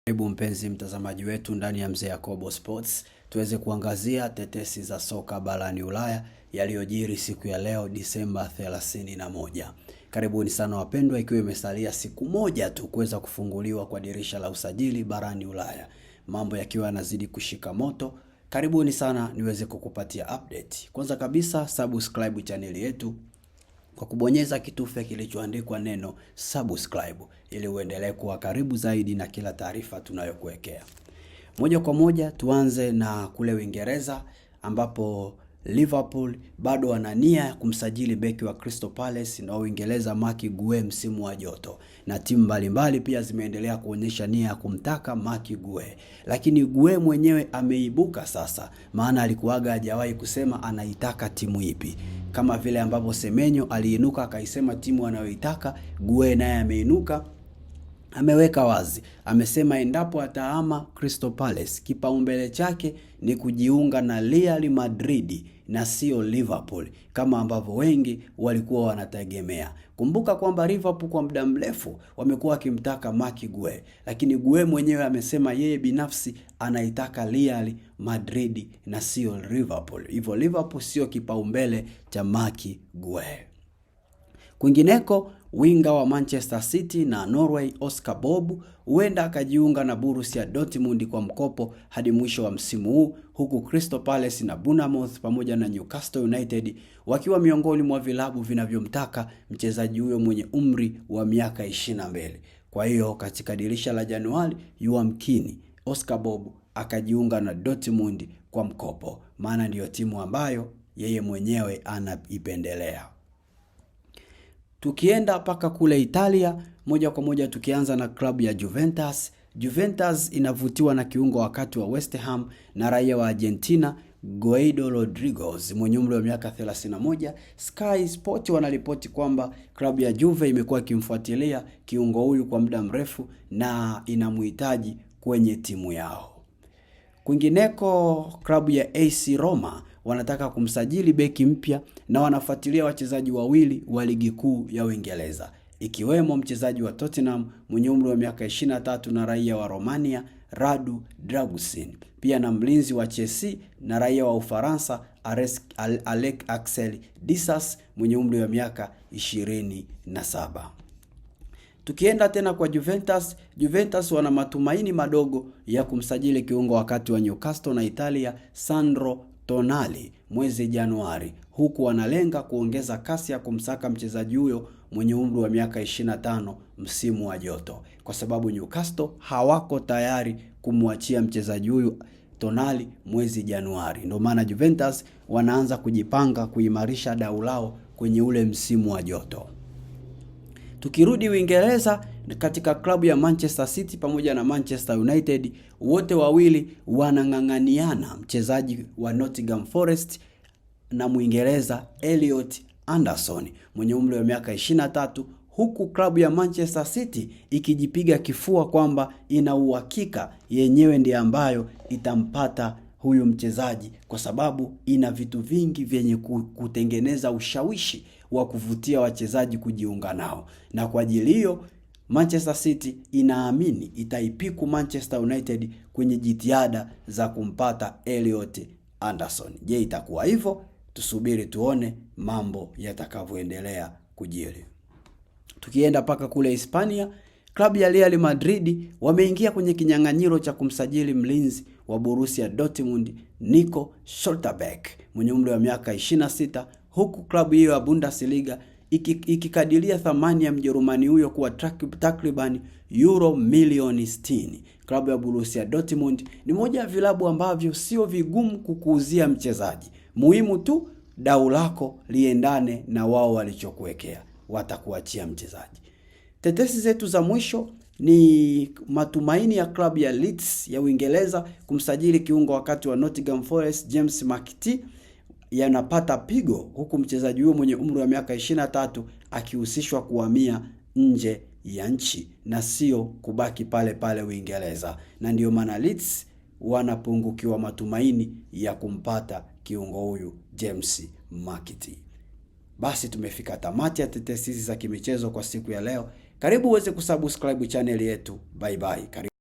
Karibu mpenzi mtazamaji wetu ndani ya Mzee Yakobo Sports, tuweze kuangazia tetesi za soka barani Ulaya yaliyojiri siku ya leo Disemba 31. Karibuni sana wapendwa, ikiwa imesalia siku moja tu kuweza kufunguliwa kwa dirisha la usajili barani Ulaya, mambo yakiwa yanazidi kushika moto. Karibuni sana niweze kukupatia update. Kwanza kabisa, subscribe channel yetu kwa kubonyeza kitufe kilichoandikwa neno subscribe ili uendelee kuwa karibu zaidi na kila taarifa tunayokuwekea. Moja kwa moja tuanze na kule Uingereza, ambapo Liverpool bado wana nia ya kumsajili beki wa Crystal Palace na Uingereza Marc Guehi msimu wa joto, na timu mbalimbali pia zimeendelea kuonyesha nia ya kumtaka Marc Guehi, lakini Guehi mwenyewe ameibuka sasa, maana alikuwaga hajawahi kusema anaitaka timu ipi. Kama vile ambapo Semenyo aliinuka akaisema timu anayoitaka, Guehi naye ameinuka ameweka wazi. Amesema endapo atahama Crystal Palace, kipaumbele chake ni kujiunga na Real Madrid na sio Liverpool kama ambavyo wengi walikuwa wanategemea. Kumbuka kwamba Liverpool kwa muda mrefu wamekuwa wakimtaka Marc Guehi, lakini Guehi mwenyewe amesema yeye binafsi anaitaka Real Madrid na sio Liverpool. Hivyo Liverpool sio kipaumbele cha Marc Guehi. Kwingineko, winga wa Manchester City na Norway Oscar Bob huenda akajiunga na Borussia Dortmund kwa mkopo hadi mwisho wa msimu huu, huku Crystal Palace na Bournemouth pamoja na Newcastle United wakiwa miongoni mwa vilabu vinavyomtaka mchezaji huyo mwenye umri wa miaka 22. Kwa hiyo katika dirisha la Januari yamkini Oscar Bob akajiunga na Dortmund kwa mkopo, maana ndiyo timu ambayo yeye mwenyewe anaipendelea. Tukienda paka kule Italia, moja kwa moja tukianza na klabu ya Juventus. Juventus inavutiwa na kiungo wakati wa West Ham na raia wa Argentina Guido Rodriguez mwenye umri wa miaka 31. Sky Sport wanaripoti kwamba klabu ya Juve imekuwa ikimfuatilia kiungo huyu kwa muda mrefu na inamhitaji kwenye timu yao. Kwingineko, klabu ya AC Roma wanataka kumsajili beki mpya na wanafuatilia wachezaji wawili wa ligi kuu ya Uingereza, ikiwemo mchezaji wa Tottenham mwenye umri wa miaka 23 na raia wa Romania Radu Dragusin, pia na mlinzi wa Chelsea na raia wa Ufaransa Alex Axel Disas mwenye umri wa miaka 27. Tukienda tena kwa Juventus wana matumaini madogo ya kumsajili kiungo wakati wa Newcastle na Italia Sandro Tonali mwezi Januari, huku wanalenga kuongeza kasi ya kumsaka mchezaji huyo mwenye umri wa miaka 25 msimu wa joto, kwa sababu Newcastle hawako tayari kumwachia mchezaji huyu Tonali mwezi Januari. Ndio maana Juventus wanaanza kujipanga kuimarisha dau lao kwenye ule msimu wa joto. Tukirudi Uingereza, katika klabu ya Manchester City pamoja na Manchester United, wote wawili wanang'ang'aniana mchezaji wa Nottingham Forest na Mwingereza Elliot Anderson mwenye umri wa miaka 23, huku klabu ya Manchester City ikijipiga kifua kwamba ina uhakika yenyewe ndiye ambayo itampata huyu mchezaji, kwa sababu ina vitu vingi vyenye kutengeneza ushawishi wa kuvutia wachezaji kujiunga nao. Na kwa ajili hiyo Manchester City inaamini itaipiku Manchester United kwenye jitihada za kumpata Elliot Anderson. Je, itakuwa hivyo? Tusubiri tuone mambo yatakavyoendelea kujiri. Tukienda paka kule Hispania, klabu ya Real Madrid wameingia kwenye kinyang'anyiro cha kumsajili mlinzi wa Borussia Dortmund Nico Schlotterbeck mwenye umri wa miaka 26, huku klabu hiyo ya Bundesliga ikikadiria thamani ya Mjerumani huyo kuwa takriban euro milioni 60. Klabu ya Borussia Dortmund ni moja ya vilabu ambavyo sio vigumu kukuuzia mchezaji, muhimu tu dau lako liendane na wao walichokuwekea, watakuachia mchezaji. Tetesi zetu za mwisho ni matumaini ya klabu ya Leeds ya Uingereza kumsajili kiungo wakati wa Nottingham Forest James McAtee yanapata pigo, huku mchezaji huyo mwenye umri wa miaka 23 akihusishwa kuhamia nje ya nchi na sio kubaki pale pale Uingereza, na ndio maana Leeds wanapungukiwa matumaini ya kumpata kiungo huyu James McAtee. Basi tumefika tamati ya tetesi za kimichezo kwa siku ya leo. Karibu uweze kusubscribe channel yetu. Bye bye. Karibu.